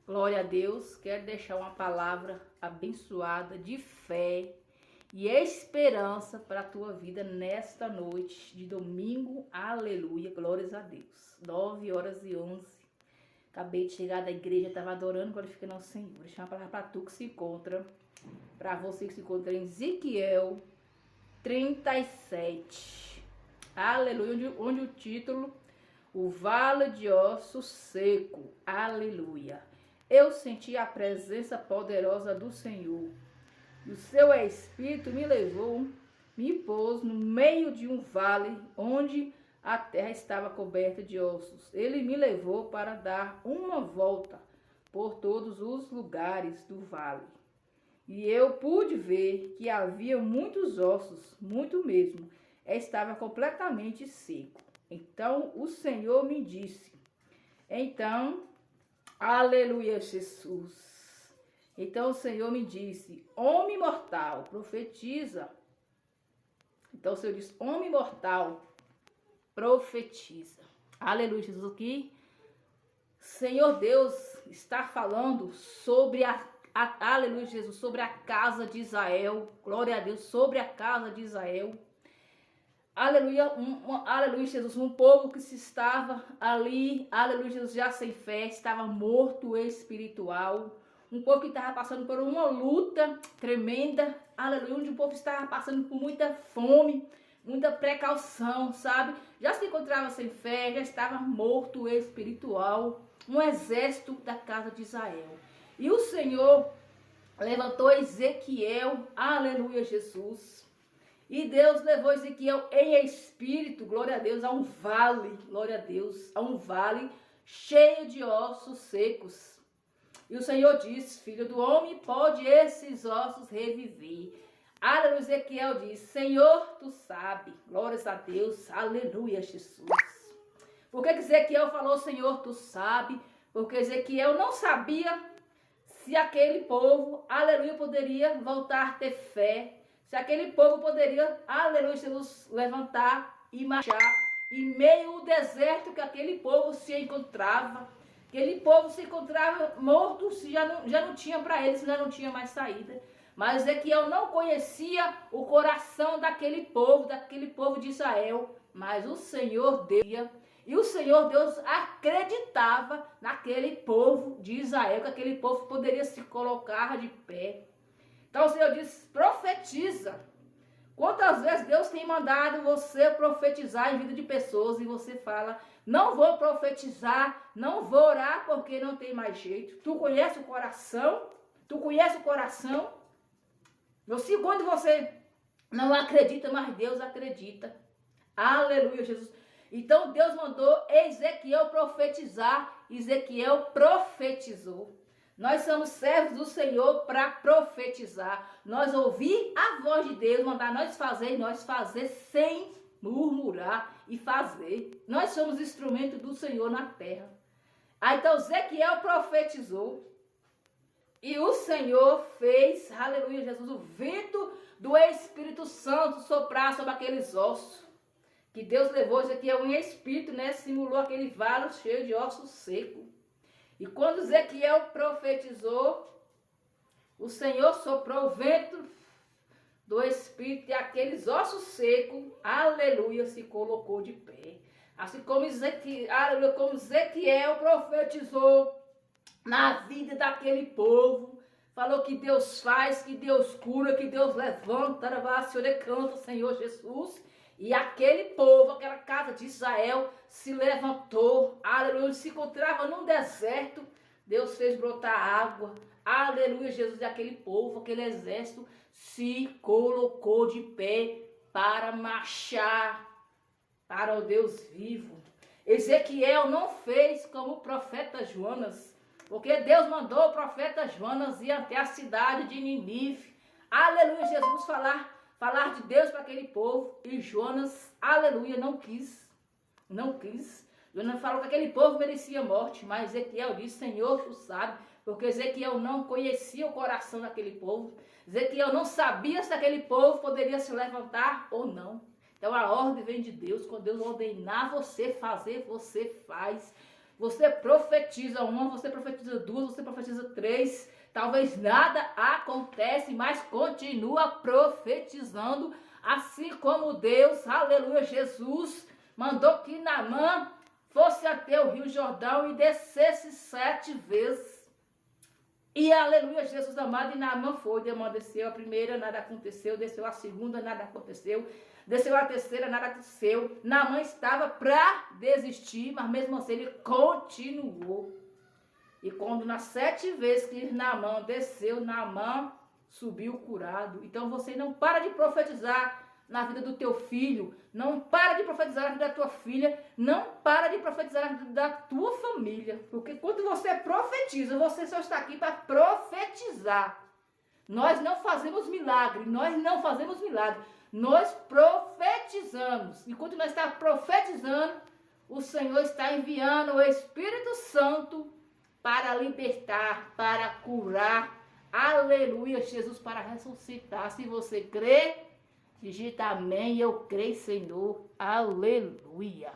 Glória a Deus. Quero deixar uma palavra abençoada de fé e esperança para a tua vida nesta noite de domingo. Aleluia. Glórias a Deus. 9h11. Acabei de chegar da igreja, estava adorando, glorificando ao Senhor. Vou deixar uma palavra para tu que se encontra, para você que se encontra em Ezequiel 37. Aleluia. Onde o título: O Vale de Osso Seco. Aleluia. Eu senti a presença poderosa do Senhor. E o seu Espírito me levou, me pôs no meio de um vale onde a terra estava coberta de ossos. Ele me levou para dar uma volta por todos os lugares do vale. E eu pude ver que havia muitos ossos, muito mesmo. Estava completamente seco. Então o Senhor me disse. Aleluia, Jesus. Então o Senhor me disse: homem mortal, profetiza. Então o Senhor disse: homem mortal, profetiza. Aleluia, Jesus. Aqui, Senhor Deus está falando sobre aleluia, Jesus, sobre a casa de Israel. Glória a Deus, sobre a casa de Israel. Aleluia, aleluia, Jesus, um povo que se estava ali, aleluia, Jesus, já sem fé, estava morto espiritual, um povo que estava passando por uma luta tremenda, aleluia, onde o povo estava passando por muita fome, muita precaução, sabe? Já se encontrava sem fé, já estava morto espiritual, um exército da casa de Israel. E o Senhor levantou Ezequiel, aleluia, Jesus. E Deus levou Ezequiel em espírito, glória a Deus, a um vale, glória a Deus, a um vale cheio de ossos secos. E o Senhor disse: filho do homem, pode esses ossos reviver? Aleluia, Ezequiel disse: Senhor, tu sabe, glórias a Deus, aleluia, Jesus. Por que Ezequiel falou Senhor, tu sabe? Porque Ezequiel não sabia se aquele povo, aleluia, poderia voltar a ter fé. Se aquele povo poderia, aleluia, Jesus, levantar e marchar em meio ao deserto que aquele povo se encontrava. Aquele povo se encontrava morto, já não tinha para eles, já não tinha mais saída. Mas Ezequiel não conhecia o coração daquele povo de Israel. Mas o Senhor Deus, e o Senhor Deus acreditava naquele povo de Israel, que aquele povo poderia se colocar de pé. Então o Senhor diz: profetiza. Quantas vezes Deus tem mandado você profetizar em vida de pessoas e você fala: não vou profetizar, não vou orar porque não tem mais jeito. Tu conhece o coração? Tu conhece o coração? No segundo você não acredita, mas Deus acredita. Aleluia, Jesus. Então Deus mandou Ezequiel profetizar. Ezequiel profetizou. Nós somos servos do Senhor para profetizar. Nós ouvir a voz de Deus, mandar nós fazer sem murmurar e fazer. Nós somos instrumento do Senhor na terra. Aí então Ezequiel profetizou. E o Senhor fez, aleluia, Jesus, o vento do Espírito Santo soprar sobre aqueles ossos. Que Deus levou Ezequiel em espírito, né? Simulou aquele vale cheio de ossos secos. E quando Ezequiel profetizou, o Senhor soprou o vento do Espírito e aqueles ossos secos, aleluia, se colocou de pé. Assim como Ezequiel profetizou na vida daquele povo, falou que Deus faz, que Deus cura, que Deus levanta, canta, Senhor Jesus. E aquele povo, aquela casa de Israel se levantou, aleluia, se encontrava num deserto. Deus fez brotar água, aleluia, Jesus. E aquele povo, aquele exército se colocou de pé para marchar para o Deus vivo. Ezequiel não fez como o profeta Jonas, porque Deus mandou o profeta Jonas ir até a cidade de Nínive, aleluia, Jesus, falar de Deus para aquele povo. E Jonas, aleluia, não quis. Jonas falou que aquele povo merecia morte, mas Ezequiel disse: Senhor, tu sabe, porque Ezequiel não conhecia o coração daquele povo. Ezequiel não sabia se aquele povo poderia se levantar ou não. Então a ordem vem de Deus. Quando Deus ordenar você fazer, você faz. Você profetiza uma, você profetiza duas, você profetiza três. Talvez nada acontece, mas continua profetizando. Assim como Deus, aleluia, Jesus, mandou que Naamã fosse até o Rio Jordão e descesse 7 vezes. E aleluia, Jesus amado, e Naamã foi. Naamã desceu a primeira, nada aconteceu. Desceu a segunda, nada aconteceu. Desceu a terceira, nada aconteceu. Naamã estava para desistir, mas mesmo assim ele continuou. E quando nas 7 vezes que Naamã desceu, Naamã subiu curado. Então você não para de profetizar na vida do teu filho, não para de profetizar na vida da tua filha, não para de profetizar na vida da tua família. Porque quando você profetiza, você só está aqui para profetizar. Nós não fazemos milagre, nós profetizamos. Enquanto nós estamos profetizando, o Senhor está enviando o Espírito Santo para libertar, para curar, aleluia, Jesus, para ressuscitar. Se você crê, digita amém, eu creio, Senhor, aleluia.